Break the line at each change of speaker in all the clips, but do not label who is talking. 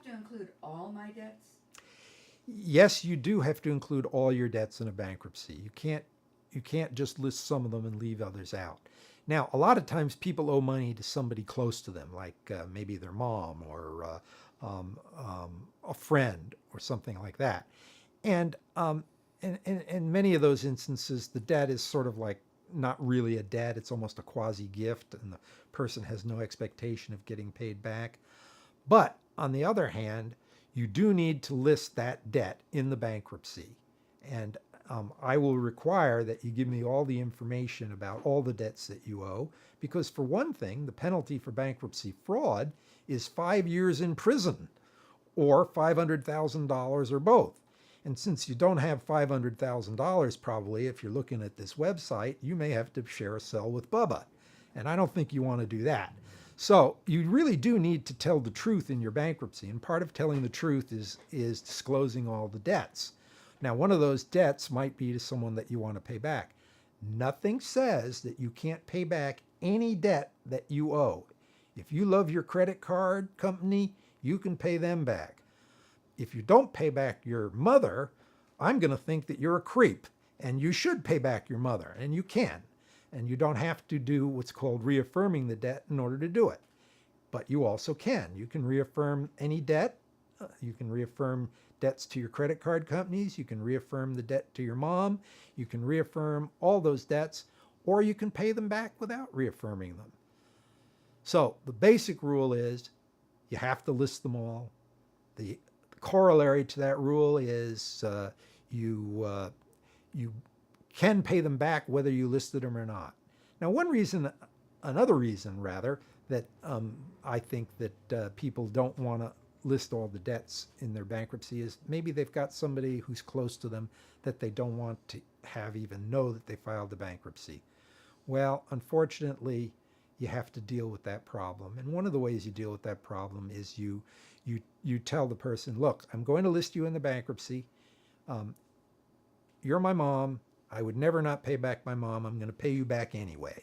have to include all my debts?
Yes, you do have to include all your debts in a bankruptcy. You can't just list some of them and leave others out. Now, a lot of times people owe money to somebody close to them, like maybe their mom or a friend or something like that. And in many of those instances, the debt is sort of like not really a debt. It's almost a quasi gift, and the person has no expectation of getting paid back. But on the other hand, you do need to list that debt in the bankruptcy. And I will require that you give me all the information about all the debts that you owe, because for one thing, the penalty for bankruptcy fraud is 5 years in prison or $500,000 or both. And since you don't have $500,000 probably, if you're looking at this website, you may have to share a cell with Bubba. And I don't think you want to do that. So you really do need to tell the truth in your bankruptcy. And part of telling the truth is disclosing all the debts. Now, one of those debts might be to someone that you want to pay back. Nothing says that you can't pay back any debt that you owe. If you love your credit card company, you can pay them back. If you don't pay back your mother, I'm going to think that you're a creep, and you should pay back your mother, and you can. And you don't have to do what's called reaffirming the debt in order to do it. But you also can. You can reaffirm any debt. You can reaffirm debts to your credit card companies. You can reaffirm the debt to your mom. You can reaffirm all those debts, or you can pay them back without reaffirming them. So the basic rule is you have to list them all. The corollary to that rule is you can pay them back whether you listed them or not. Now, another reason rather, that I think that people don't want to list all the debts in their bankruptcy is maybe they've got somebody who's close to them that they don't want to have even know that they filed the bankruptcy. Well, unfortunately, you have to deal with that problem. And one of the ways you deal with that problem is you tell the person, look, I'm going to list you in the bankruptcy. You're my mom. I would never not pay back my mom. I'm going to pay you back anyway.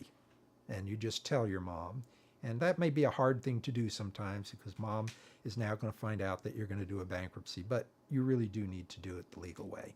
And you just tell your mom. And that may be a hard thing to do sometimes because mom is now going to find out that you're going to do a bankruptcy. But you really do need to do it the legal way.